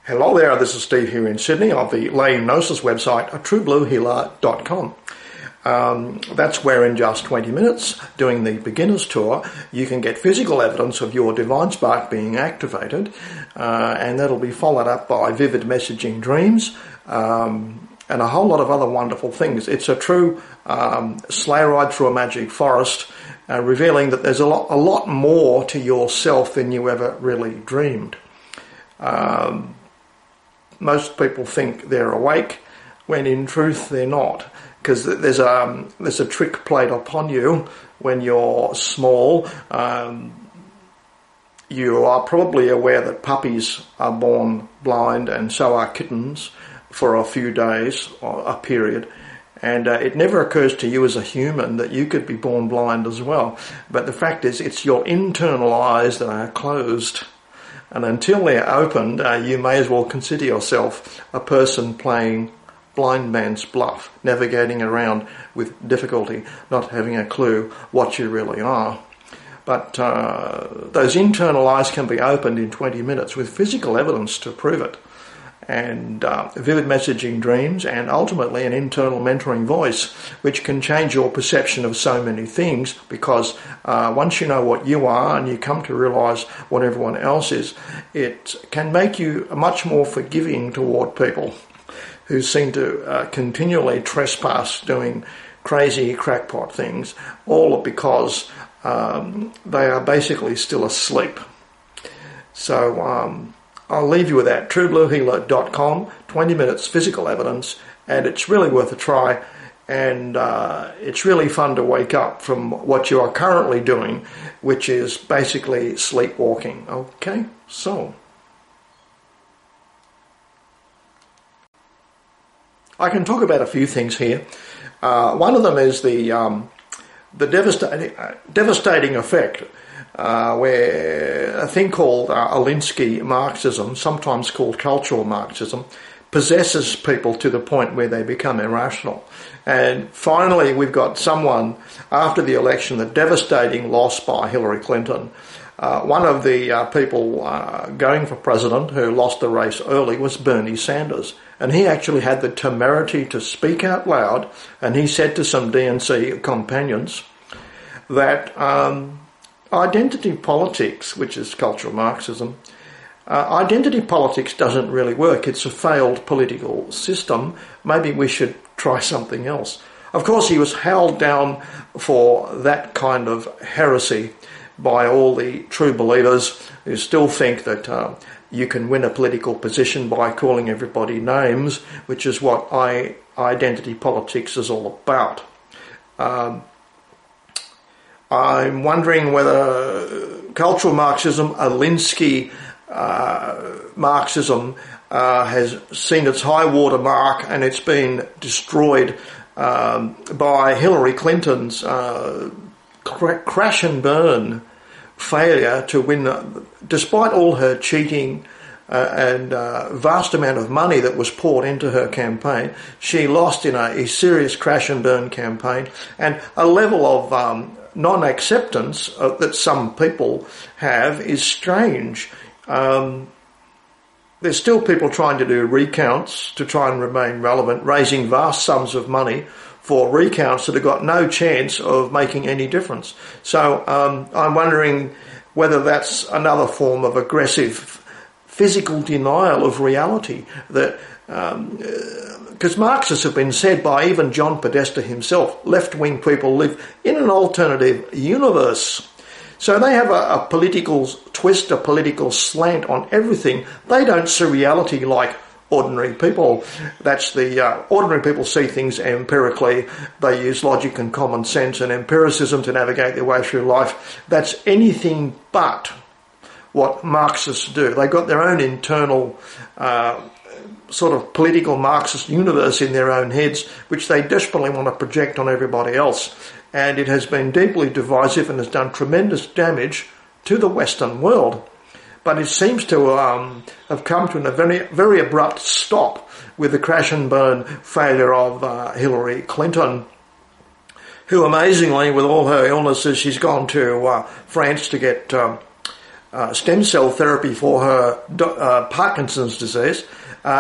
Hello there, this is Steve here in Sydney of the lay gnosis website, truebluehealer.com. That's where in just 20 minutes, doing the beginner's tour, you can get physical evidence of your divine spark being activated, and that'll be followed up by vivid messaging dreams, and a whole lot of other wonderful things. It's a true sleigh ride through a magic forest, revealing that there's a lot more to yourself than you ever really dreamed. Most people think they're awake, when in truth they're not, because there's a trick played upon you when you're small. You are probably aware that puppies are born blind, and so are kittens for a few days or a period. And it never occurs to you as a human that you could be born blind as well. But the fact is, it's your internal eyes that are closed. And until they're opened, you may as well consider yourself a person playing blind man's bluff, navigating around with difficulty, not having a clue what you really are. But those internal eyes can be opened in 20 minutes with physical evidence to prove it. And vivid messaging dreams, and ultimately an internal mentoring voice, which can change your perception of so many things, because once you know what you are and you come to realise what everyone else is, it can make you much more forgiving toward people who seem to continually trespass doing crazy crackpot things, all because they are basically still asleep. So I'll leave you with that, truebluehealer.com, 20 minutes physical evidence, and it's really worth a try, and it's really fun to wake up from what you are currently doing, which is basically sleepwalking. Okay, so I can talk about a few things here. One of them is the devastating effect where a thing called Alinsky-Marxism, sometimes called cultural Marxism, possesses people to the point where they become irrational. And finally, we've got someone, after the election, the devastating loss by Hillary Clinton. One of the people going for president who lost the race early was Bernie Sanders. And he actually had the temerity to speak out loud, and he said to some DNC companions that identity politics, which is cultural Marxism, identity politics doesn't really work. It's a failed political system. Maybe we should try something else. Of course, he was held down for that kind of heresy by all the true believers who still think that you can win a political position by calling everybody names, which is what identity politics is all about. I'm wondering whether cultural Marxism, Alinsky-Marxism, has seen its high water mark, and it's been destroyed by Hillary Clinton's crash and burn failure to win, despite all her cheating and vast amount of money that was poured into her campaign. She lost in a serious crash and burn campaign, and a level of non-acceptance that some people have is strange. There's still people trying to do recounts to try and remain relevant, raising vast sums of money for recounts that have got no chance of making any difference. So I'm wondering whether that's another form of aggressive physical denial of reality, that because Marxists have been said by even John Podesta himself, left-wing people live in an alternative universe. So they have a political twist, a political slant on everything. They don't see reality like ordinary people. That's the ordinary people see things empirically. They use logic and common sense and empiricism to navigate their way through life. That's anything but what Marxists do. They've got their own internal sort of political Marxist universe in their own heads, which they desperately want to project on everybody else. And it has been deeply divisive and has done tremendous damage to the Western world. But it seems to have come to a very, very abrupt stop with the crash and burn failure of Hillary Clinton, who amazingly, with all her illnesses, she's gone to France to get stem cell therapy for her Parkinson's disease.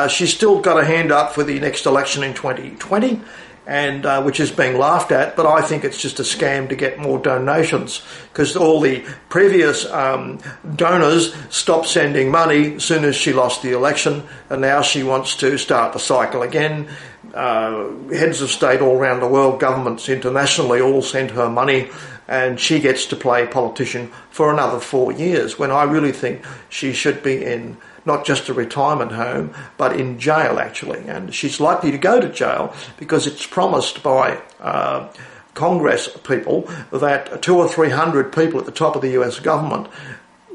She's still got a hand up for the next election in 2020, and which is being laughed at, but I think it's just a scam to get more donations, because all the previous donors stopped sending money as soon as she lost the election, and now she wants to start the cycle again. Heads of state all around the world, governments internationally, all send her money, and she gets to play politician for another 4 years, when I really think she should be in not just a retirement home, but in jail, actually. And she's likely to go to jail because it's promised by Congress people that 200 or 300 people at the top of the US government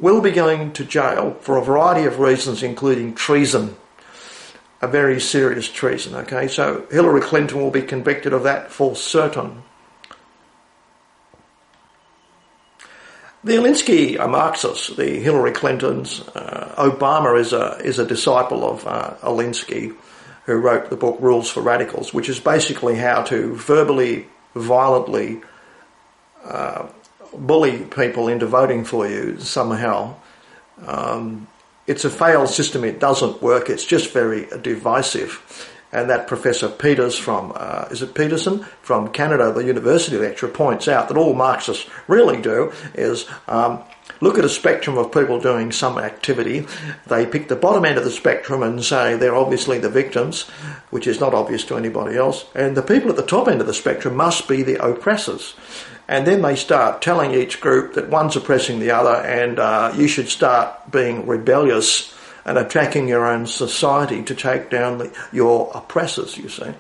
will be going to jail for a variety of reasons, including treason. A very serious treason, okay? So Hillary Clinton will be convicted of that for certain. The Alinsky-Marxists, the Hillary Clintons, Obama is a disciple of Alinsky, who wrote the book Rules for Radicals, which is basically how to verbally, violently bully people into voting for you somehow. It's a failed system. It doesn't work. It's just very divisive. And that Professor Peters from, Peterson, from Canada, the university lecturer, points out that all Marxists really do is look at a spectrum of people doing some activity. They pick the bottom end of the spectrum and say they're obviously the victims, which is not obvious to anybody else. And the people at the top end of the spectrum must be the oppressors. And then they start telling each group that one's oppressing the other, and you should start being rebellious and attacking your own society to take down your oppressors, you see.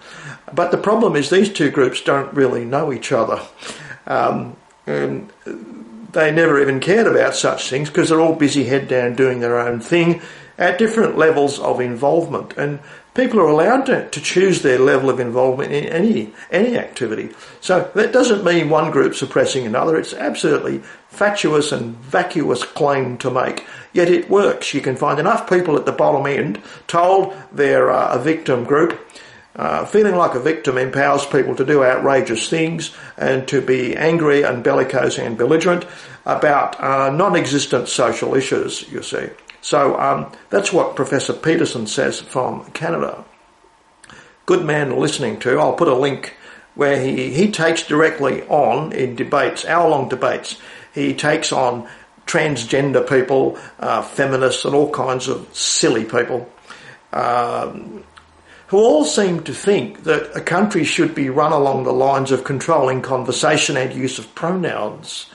But the problem is these two groups don't really know each other. And they never even cared about such things because they're all busy head down doing their own thing at different levels of involvement. And people are allowed to choose their level of involvement in any activity. So that doesn't mean one group suppressing another. It's absolutely fatuous and vacuous claim to make. Yet it works. You can find enough people at the bottom end told they're a victim group. Feeling like a victim empowers people to do outrageous things and to be angry and bellicose and belligerent about non-existent social issues, you see. So that's what Professor Peterson says from Canada. Good man listening to. I'll put a link where he takes directly on in debates, hour-long debates. He takes on transgender people, feminists and all kinds of silly people who all seem to think that a country should be run along the lines of controlling conversation and use of pronouns.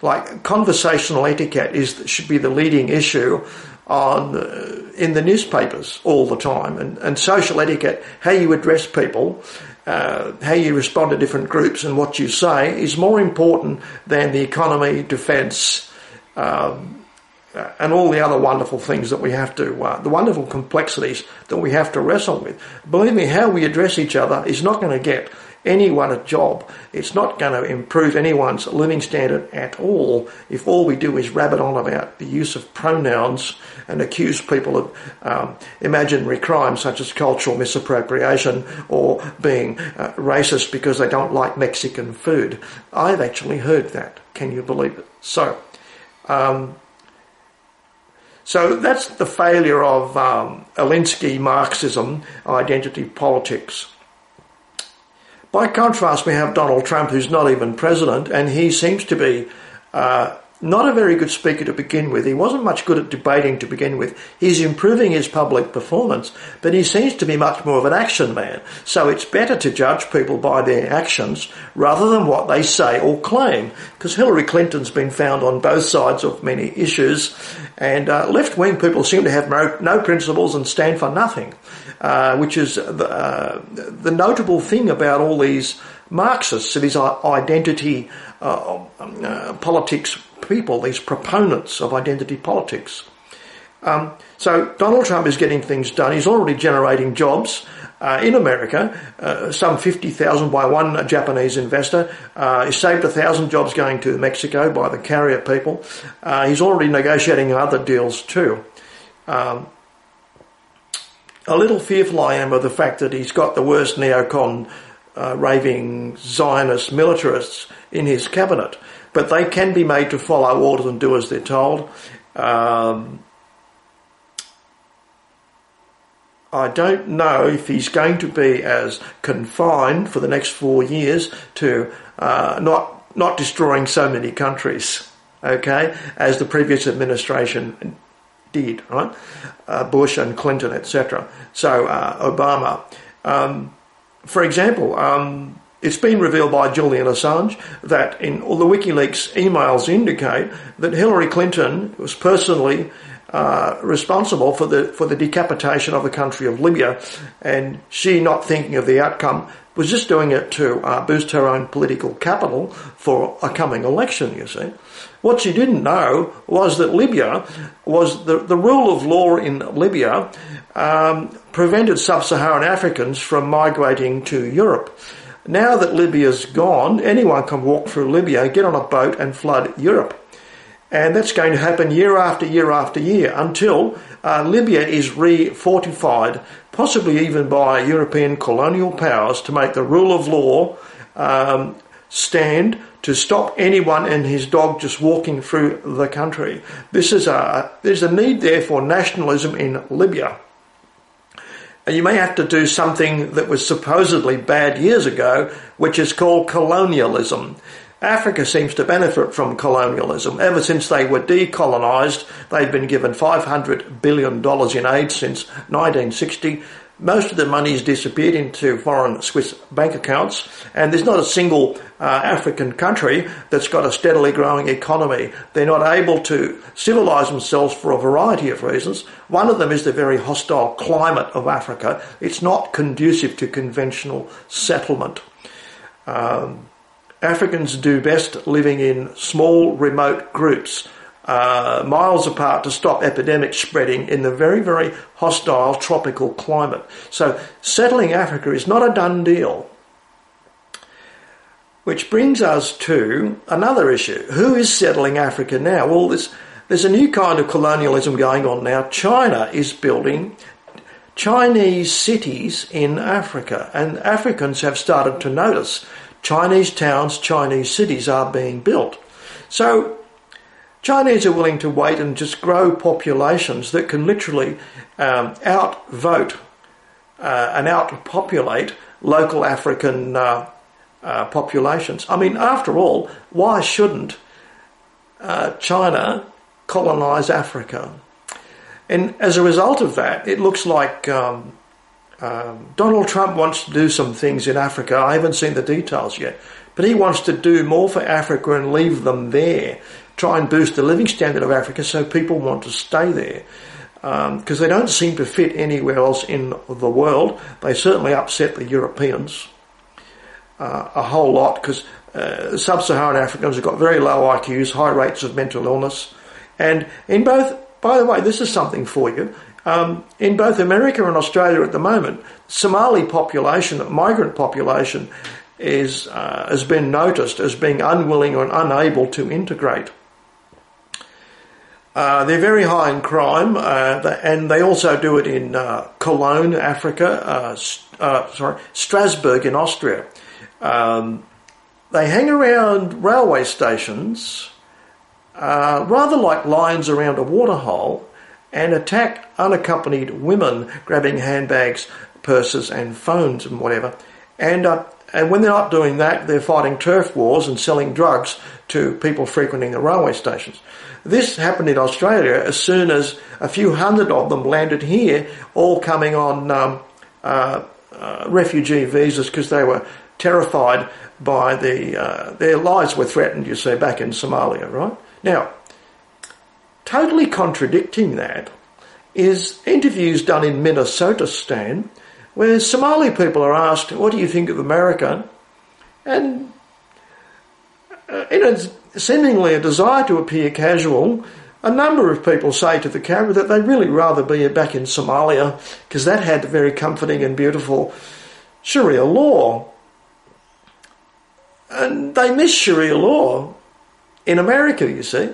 Like conversational etiquette should be the leading issue in the newspapers all the time, and social etiquette, how you address people, how you respond to different groups and what you say is more important than the economy, defence, and all the other wonderful things that we have to, the wonderful complexities that we have to wrestle with. Believe me, how we address each other is not going to get anyone a job. It's not going to improve anyone's living standard at all if all we do is rabbit on about the use of pronouns and accuse people of imaginary crimes such as cultural misappropriation or being racist because they don't like Mexican food. I've actually heard that. Can you believe it? So that's the failure of Alinsky-Marxism, identity politics. By contrast, we have Donald Trump, who's not even president, and he seems to be not a very good speaker to begin with. He wasn't much good at debating to begin with. He's improving his public performance, but he seems to be much more of an action man. So it's better to judge people by their actions rather than what they say or claim, because Hillary Clinton's been found on both sides of many issues, and left-wing people seem to have no principles and stand for nothing, which is the notable thing about all these Marxists, these identity politics people, these proponents of identity politics. So Donald Trump is getting things done. He's already generating jobs in America, some 50,000 by one Japanese investor. He saved 1,000 jobs going to Mexico by the carrier people. He's already negotiating other deals too. A little fearful I am of the fact that he's got the worst neocon raving Zionist militarists in his cabinet. but they can be made to follow orders and do as they're told. I don't know if he's going to be as confined for the next 4 years to not destroying so many countries, okay, as the previous administration did, right? Bush and Clinton, etc. So Obama. For example, it's been revealed by Julian Assange that in all the WikiLeaks emails indicate that Hillary Clinton was personally responsible for the decapitation of the country of Libya, and she, not thinking of the outcome, was just doing it to boost her own political capital for a coming election, you see. What she didn't know was that Libya was the rule of law in Libya prevented sub-Saharan Africans from migrating to Europe. Now that Libya's gone, anyone can walk through Libya, get on a boat and flood Europe. And that's going to happen year after year after year until Libya is re-fortified, possibly even by European colonial powers, to make the rule of law stand to stop anyone and his dog just walking through the country. There's a need there for nationalism in Libya. And you may have to do something that was supposedly bad years ago, which is called colonialism. Africa seems to benefit from colonialism. Ever since they were decolonised, they've been given $500 billion in aid since 1960. Most of the money's disappeared into foreign Swiss bank accounts, and there's not a single African country that's got a steadily growing economy. They're not able to civilise themselves for a variety of reasons. One of them is the very hostile climate of Africa. It's not conducive to conventional settlement. Africans do best living in small, remote groups, miles apart, to stop epidemics spreading in the very, very hostile tropical climate. So settling Africa is not a done deal. Which brings us to another issue. Who is settling Africa now? Well, there's a new kind of colonialism going on now. China is building Chinese cities in Africa, and Africans have started to notice Chinese towns, Chinese cities are being built. So Chinese are willing to wait and just grow populations that can literally outvote and outpopulate local African populations. I mean, after all, why shouldn't China colonise Africa? And as a result of that, it looks like Donald Trump wants to do some things in Africa. I haven't seen the details yet, but he wants to do more for Africa and leave them there. Try and boost the living standard of Africa so people want to stay there. Because they don't seem to fit anywhere else in the world. They certainly upset the Europeans a whole lot, because sub-Saharan Africans have got very low IQs, high rates of mental illness. And in both, by the way, this is something for you, in both America and Australia at the moment, Somali population, migrant population, has been noticed as being unwilling or unable to integrate. They're very high in crime, and they also do it in Cologne, Africa, Strasbourg in Austria. They hang around railway stations, rather like lions around a waterhole, and attack unaccompanied women, grabbing handbags, purses and phones and whatever. And when they're not doing that, they're fighting turf wars and selling drugs to people frequenting the railway stations. This happened in Australia as soon as a few hundred of them landed here, all coming on refugee visas because they were terrified by their lives were threatened, you see, back in Somalia, right? Now, totally contradicting that is interviews done in Minnesota, Stan, where Somali people are asked, what do you think of America? And in seemingly a desire to appear casual, a number of people say to the camera that they'd really rather be back in Somalia because that had very comforting and beautiful Sharia law. And they miss Sharia law in America, you see.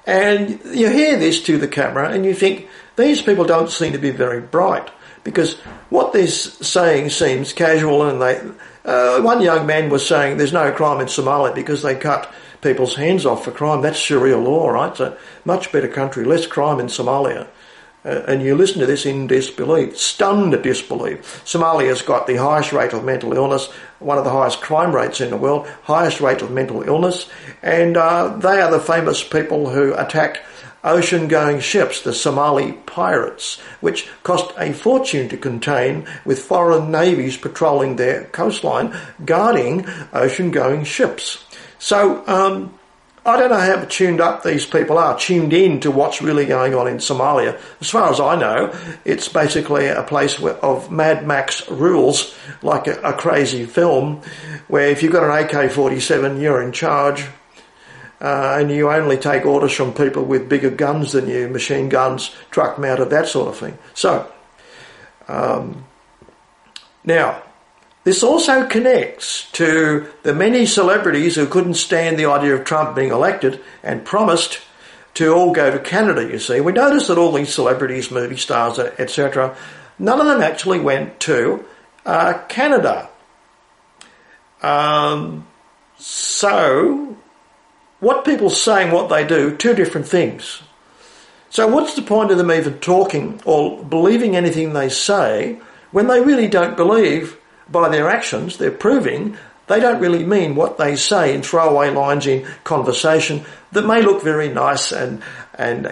And you hear this to the camera and you think, these people don't seem to be very bright, because what they're saying seems casual. And one young man was saying there's no crime in Somalia because they cut people's hands off for crime. That's Sharia law, right? So much better country, less crime in Somalia. And you listen to this in disbelief, stunned disbelief. Somalia's got the highest rate of mental illness, one of the highest crime rates in the world, highest rate of mental illness, and they are the famous people who attacked ocean-going ships, the Somali pirates, which cost a fortune to contain, with foreign navies patrolling their coastline, guarding ocean-going ships. So, I don't know how tuned up these people are, tuned in to what's really going on in Somalia. As far as I know, it's basically a place of Mad Max rules, like a crazy film, where if you've got an AK-47, you're in charge, and you only take orders from people with bigger guns than you, machine guns, truck-mounted, that sort of thing. So, now, this also connects to the many celebrities who couldn't stand the idea of Trump being elected and promised to all go to Canada, you see. We notice that all these celebrities, movie stars, etc., none of them actually went to Canada. So, what people say and what they do, two different things. So what's the point of them even talking or believing anything they say when they really don't believe? By their actions, they're proving they don't really mean what they say in throwaway lines in conversation that may look very nice and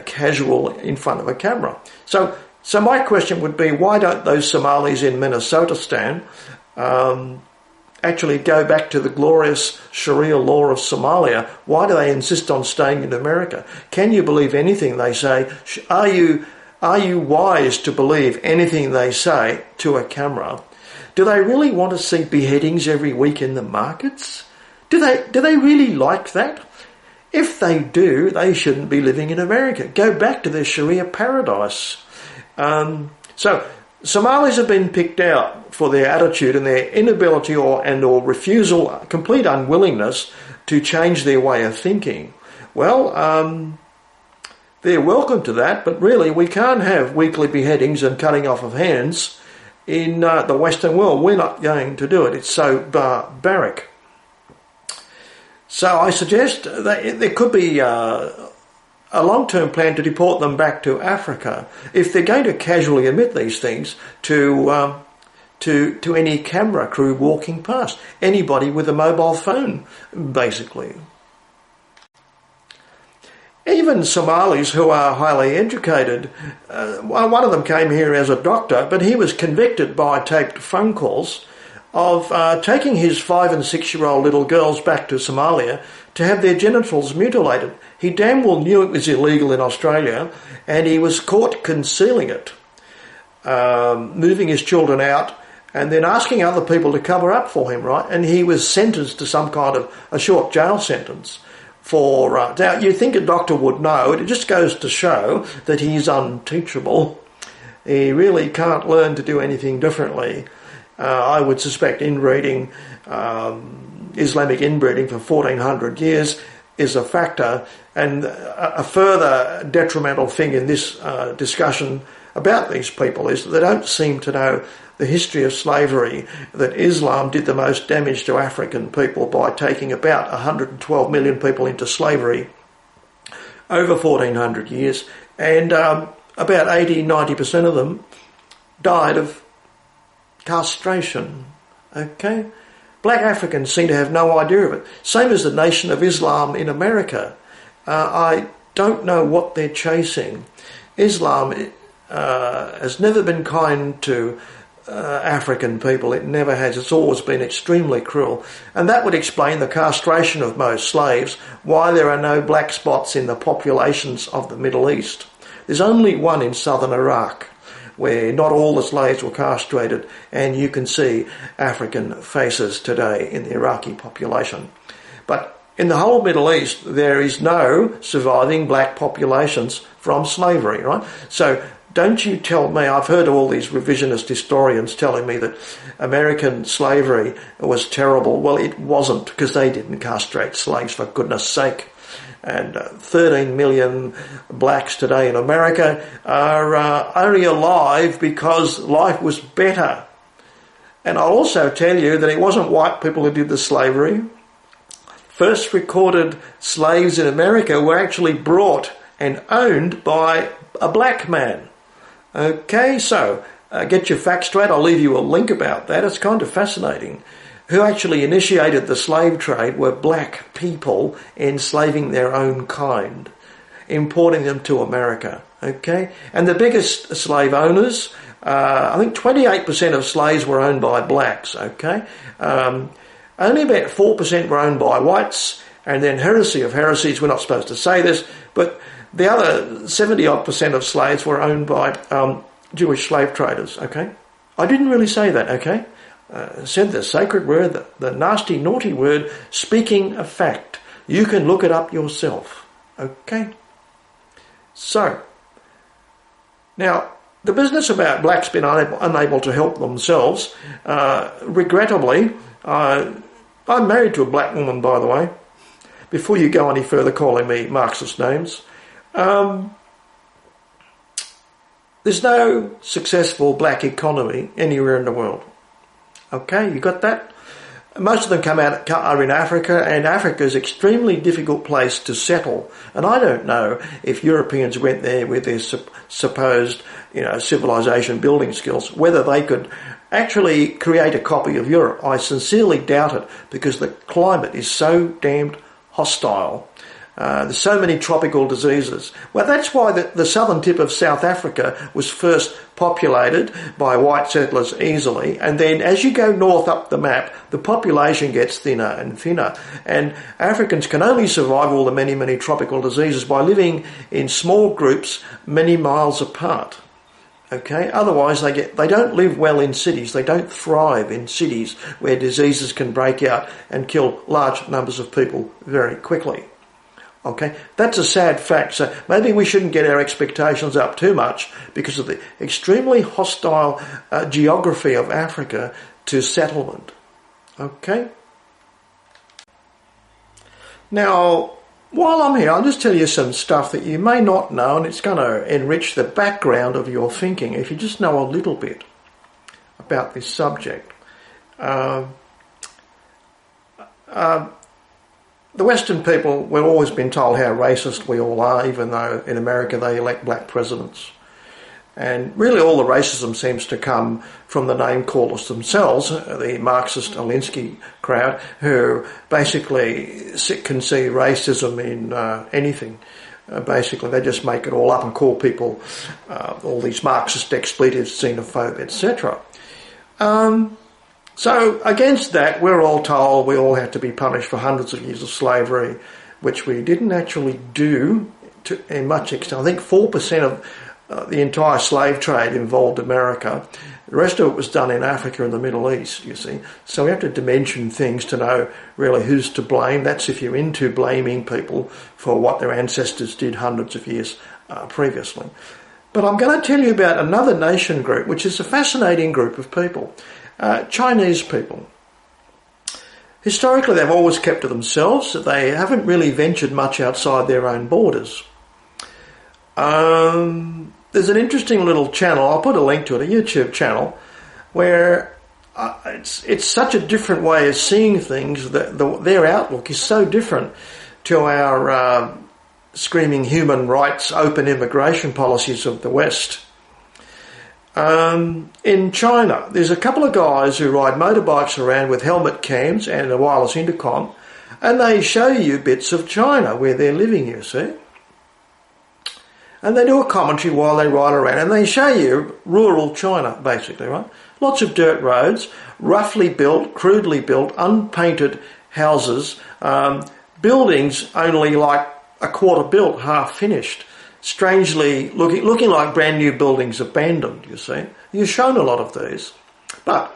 casual in front of a camera. So my question would be, why don't those Somalis in Minnesota actually go back to the glorious Sharia law of Somalia? Why do they insist on staying in America? Can you believe anything they say? Are you wise to believe anything they say to a camera? Do they really want to see beheadings every week in the markets? Do they really like that? If they do, they shouldn't be living in America. Go back to their Sharia paradise. So Somalis have been picked out for their attitude and their inability or refusal, complete unwillingness to change their way of thinking. Well, they're welcome to that, but really we can't have weekly beheadings and cutting off of hands in the Western world. We're not going to do it. It's so barbaric. So I suggest that there could be a long-term plan to deport them back to Africa if they're going to casually admit these things to any camera crew walking past, anybody with a mobile phone, basically. Even Somalis who are highly educated, one of them came here as a doctor, but he was convicted by taped phone calls of taking his 5 and 6-year-old little girls back to Somalia to have their genitals mutilated. He damn well knew it was illegal in Australia, and he was caught concealing it, moving his children out and then asking other people to cover up for him, right? And he was sentenced to some kind of a short jail sentence. Now, you think a doctor would know. It just goes to show that he's unteachable. He really can't learn to do anything differently. I would suspect inbreeding, Islamic inbreeding for 1400 years is a factor. And a further detrimental thing in this discussion about these people is that they don't seem to know the history of slavery, that Islam did the most damage to African people by taking about 112 million people into slavery over 1400 years, and about 80-90% of them died of castration. Okay? Black Africans seem to have no idea of it. Same as the Nation of Islam in America. I don't know what they're chasing. Islam has never been kind to African people. It never has. It's always been extremely cruel. And that would explain the castration of most slaves, why there are no black spots in the populations of the Middle East. There's only one in southern Iraq, where not all the slaves were castrated, and you can see African faces today in the Iraqi population. But in the whole Middle East, there is no surviving black populations from slavery, right? So don't you tell me, I've heard all these revisionist historians telling me that American slavery was terrible. Well, it wasn't, because they didn't castrate slaves, for goodness sake. And 13 million blacks today in America are only alive because life was better. And I'll also tell you that it wasn't white people who did the slavery. first recorded slaves in America were actually brought and owned by a black man. Okay, so get your facts straight. I'll leave you a link about that. It's kind of fascinating. Who actually initiated the slave trade were black people enslaving their own kind, importing them to America. Okay, and the biggest slave owners, I think 28% of slaves were owned by blacks. Okay, only about 4% were owned by whites, and then heresy of heresies, we're not supposed to say this, but the other 70-odd% of slaves were owned by Jewish slave traders. Okay, I didn't really say that. Okay, said the sacred word, the nasty, naughty word, speaking a fact. You can look it up yourself. Okay, so now the business about blacks being unable to help themselves, regrettably, I'm married to a black woman, by the way, before you go any further calling me Marxist names. There's no successful black economy anywhere in the world. Okay, you got that? Most of them are in Africa, and Africa is an extremely difficult place to settle. And I don't know if Europeans went there with their supposed, civilization building skills, whether they could actually create a copy of Europe. I sincerely doubt it, because the climate is so damned hostile. There's so many tropical diseases. Well, that's why the southern tip of South Africa was first populated by white settlers easily, and then as you go north up the map, the population gets thinner and thinner, and Africans can only survive all the many, many tropical diseases by living in small groups many miles apart. Okay, otherwise they don't live well in cities. They don't thrive in cities where diseases can break out and kill large numbers of people very quickly. Okay, that's a sad fact. So maybe we shouldn't get our expectations up too much because of the extremely hostile geography of Africa to settlement. Okay. Now, while I'm here, I'll just tell you some stuff that you may not know, and it's going to enrich the background of your thinking if you just know a little bit about this subject. The Western people, we've always been told how racist we all are, even though in America they elect black presidents. And really all the racism seems to come from the name callers themselves, the Marxist Alinsky crowd, who basically can see racism in anything. Basically, they just make it all up and call people all these Marxist expletives, xenophobe, etc. So against that, we're all told we all have to be punished for hundreds of years of slavery, which we didn't actually do in much extent. I think 4% of the entire slave trade involved America. The rest of it was done in Africa and the Middle East, you see. So we have to dimension things to know really who's to blame. That's if you're into blaming people for what their ancestors did hundreds of years previously. But I'm going to tell you about another nation group, which is a fascinating group of people. Chinese people. Historically, they've always kept to themselves. They haven't really ventured much outside their own borders. There's an interesting little channel, I'll put a link to it, a YouTube channel, where it's such a different way of seeing things that their outlook is so different to our screaming human rights, open immigration policies of the West. In China, there's a couple of guys who ride motorbikes around with helmet cams and a wireless intercom, and they show you bits of China where they're living, you see. And they do a commentary while they ride around, and they show you rural China, basically, right? Lots of dirt roads, roughly built, crudely built, unpainted houses, buildings only like a quarter built, half finished. Strangely looking like brand new buildings abandoned, you see. You're shown a lot of these. But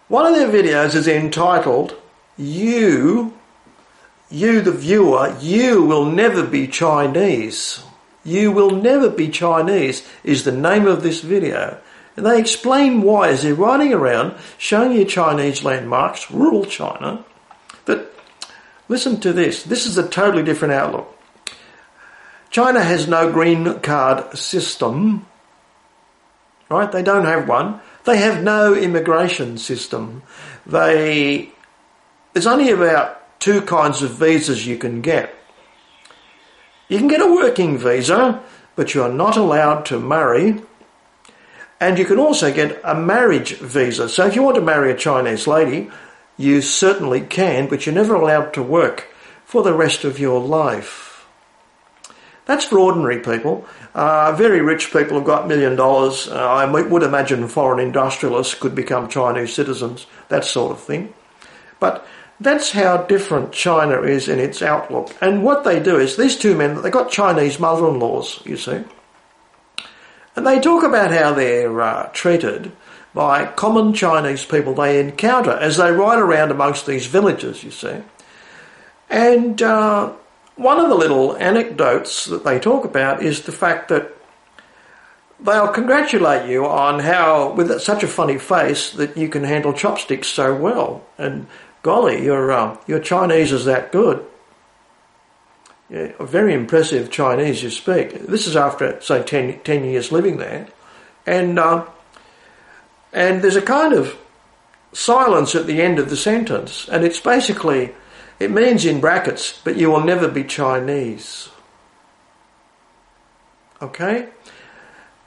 one of their videos is entitled, You the viewer, you will never be Chinese. You will never be Chinese is the name of this video. And they explain why as they're riding around showing you Chinese landmarks, rural China. But listen to this. This is a totally different outlook. China has no green card system, right? They don't have one. They have no immigration system. There's only about two kinds of visas you can get. You can get a working visa, but you are not allowed to marry. And you can also get a marriage visa. So if you want to marry a Chinese lady, you certainly can, but you're never allowed to work for the rest of your life. That's for ordinary people. Very rich people have got $1 million. I would imagine foreign industrialists could become Chinese citizens, that sort of thing. But that's how different China is in its outlook. And what they do is, these two men, they've got Chinese mother-in-laws, you see. And they talk about how they're treated by common Chinese people they encounter as they ride around amongst these villages, you see. And one of the little anecdotes that they talk about is the fact that they'll congratulate you on how, with such a funny face, that you can handle chopsticks so well. And golly, your Chinese is that good. Yeah, very impressive Chinese you speak. This is after, say, 10 years living there. And there's a kind of silence at the end of the sentence. And it's basically, it means in brackets, but you will never be Chinese. Okay?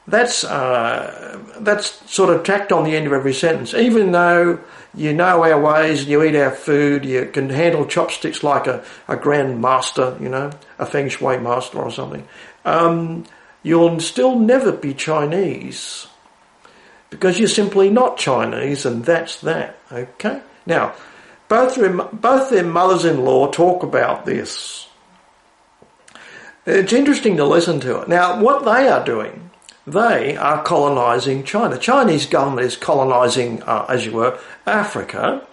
That's sort of tacked on the end of every sentence. Even though you know our ways, you eat our food, you can handle chopsticks like a grand master, you know, a feng shui master or something, you'll still never be Chinese because you're simply not Chinese, and that's that, okay? Now, both their mothers-in-law talk about this. It's interesting to listen to it. Now, what they are doing, they are colonising China. The Chinese government is colonising, as you were, Africa.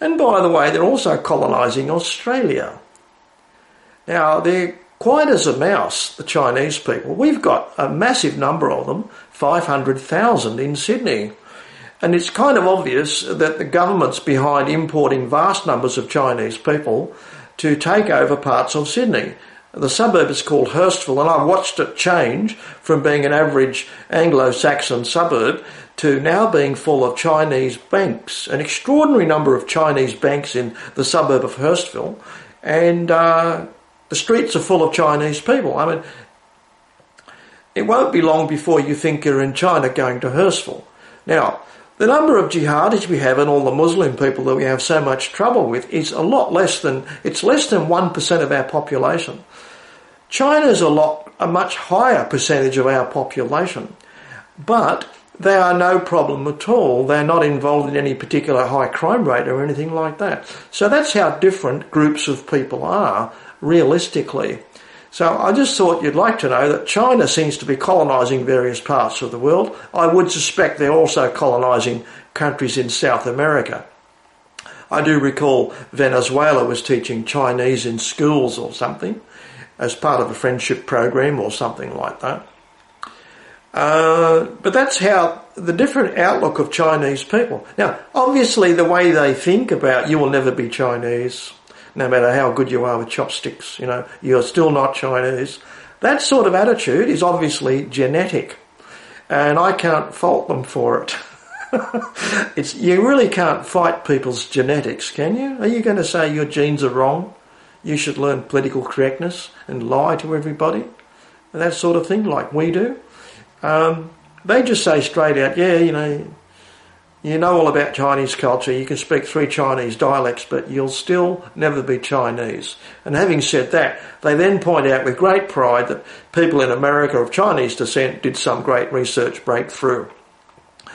And by the way, they're also colonising Australia. Now, they're quiet as a mouse, the Chinese people. We've got a massive number of them, 500,000 in Sydney. And it's kind of obvious that the government's behind importing vast numbers of Chinese people to take over parts of Sydney. The suburb is called Hurstville, and I've watched it change from being an average Anglo-Saxon suburb to now being full of Chinese banks. An extraordinary number of Chinese banks in the suburb of Hurstville, and the streets are full of Chinese people. I mean, it won't be long before you think you're in China going to Hurstville. Now, the number of jihadis we have and all the Muslim people that we have so much trouble with is a lot less than, it's less than 1% of our population. China's a much higher percentage of our population, but they are no problem at all. They're not involved in any particular high crime rate or anything like that. So that's how different groups of people are, realistically. So I just thought you'd like to know that China seems to be colonising various parts of the world. I would suspect they're also colonising countries in South America. I do recall Venezuela was teaching Chinese in schools or something as part of a friendship program or something like that. But that's how the different outlook of Chinese people. Now, obviously the way they think about you will never be Chinese, no matter how good you are with chopsticks, you know, you're still not Chinese. That sort of attitude is obviously genetic, and I can't fault them for it. You really can't fight people's genetics, can you? Are you going to say your genes are wrong? You should learn political correctness and lie to everybody, and that sort of thing, like we do. They just say straight out, yeah, you know all about Chinese culture, you can speak 3 Chinese dialects, but you'll still never be Chinese. And having said that, they then point out with great pride that people in America of Chinese descent did some great research breakthrough.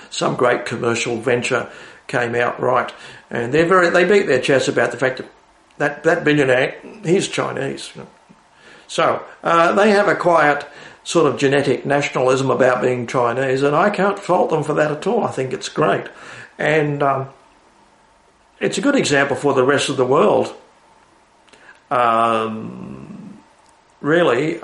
Some great commercial venture came out right. And they beat their chest about the fact that billionaire, he's Chinese. So they have a quiet sort of genetic nationalism about being Chinese, and I can't fault them for that at all. I think it's great. And it's a good example for the rest of the world. Really.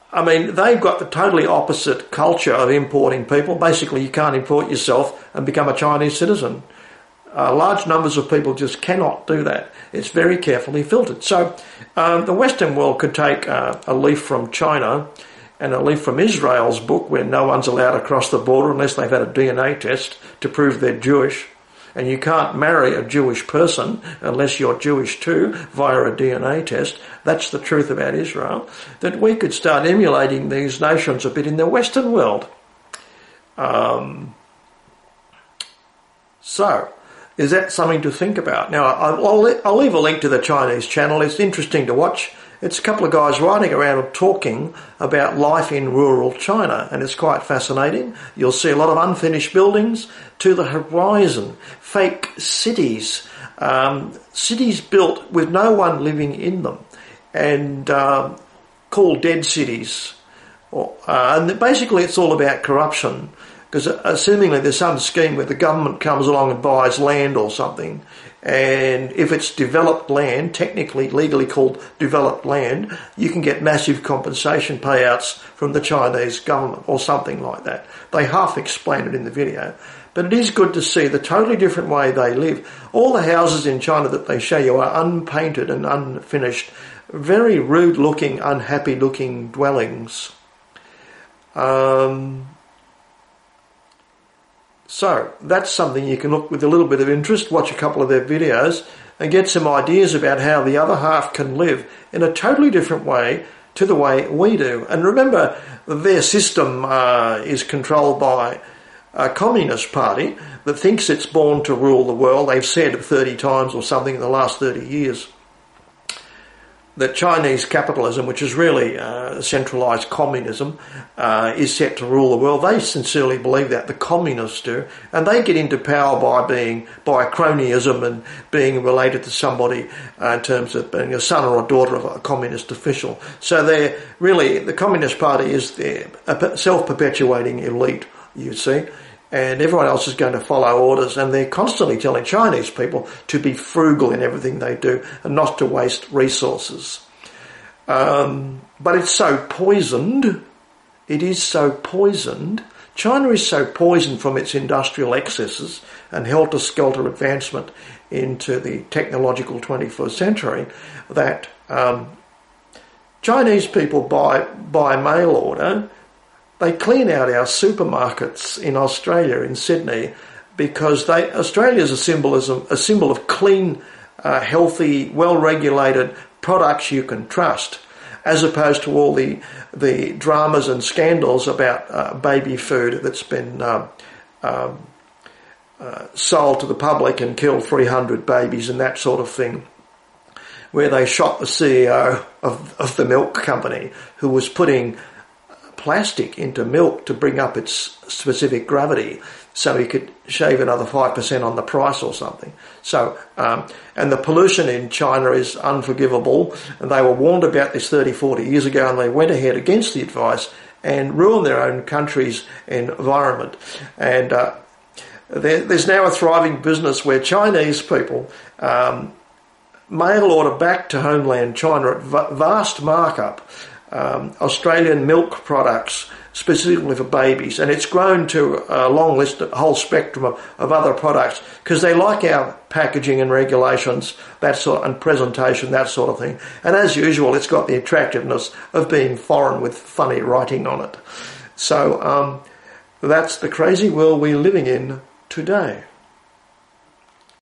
I mean, they've got the totally opposite culture of importing people. Basically, you can't import yourself and become a Chinese citizen. Large numbers of people just cannot do that. It's very carefully filtered. So the Western world could take a leaf from China and a leaf from Israel's book, where no one's allowed to cross the border unless they've had a DNA test to prove they're Jewish. and you can't marry a Jewish person unless you're Jewish too via a DNA test. That's the truth about Israel. That we could start emulating these notions a bit in the Western world. So, is that something to think about? Now, I'll leave a link to the Chinese channel. It's interesting to watch. It's a couple of guys riding around and talking about life in rural China, and it's quite fascinating. You'll see a lot of unfinished buildings to the horizon, fake cities, cities built with no one living in them, and called dead cities. And basically it's all about corruption, because assumingly there's some scheme where the government comes along and buys land or something, and if it's developed land, technically legally called developed land, you can get massive compensation payouts from the Chinese government or something like that. They half explain it in the video, but it is good to see the totally different way they live. All the houses in China that they show you are unpainted and unfinished, very rude looking, unhappy looking dwellings. So that's something you can look with a little bit of interest, watch a couple of their videos and get some ideas about how the other half can live in a totally different way to the way we do. And remember, their system is controlled by a communist party that thinks it's born to rule the world. They've said 30 times or something in the last 30 years that Chinese capitalism, which is really centralised communism, is set to rule the world. They sincerely believe that, the communists do, and they get into power by cronyism and being related to somebody in terms of being a son or a daughter of a communist official. So they're really, the Communist Party is a self-perpetuating elite, you see, and everyone else is going to follow orders, and they're constantly telling Chinese people to be frugal in everything they do and not to waste resources. But it's so poisoned. It is so poisoned. China is so poisoned from its industrial excesses and helter-skelter advancement into the technological 21st century that Chinese people by mail order, they clean out our supermarkets in Australia, in Sydney, because Australia is a symbol of clean, healthy, well-regulated products you can trust, as opposed to all the dramas and scandals about baby food that's been sold to the public and killed 300 babies and that sort of thing, where they shot the CEO of the milk company who was putting plastic into milk to bring up its specific gravity so he could shave another 5% on the price or something. So, and the pollution in China is unforgivable, and they were warned about this 30, 40 years ago, and they went ahead against the advice and ruined their own country's environment. And there's now a thriving business where Chinese people mail order back to homeland China at vast markup Australian milk products specifically for babies, and it's grown to a long list, a whole spectrum of other products, because they like our packaging and regulations, that sort, and presentation, that sort of thing. And as usual, it's got the attractiveness of being foreign with funny writing on it. So that's the crazy world we're living in today.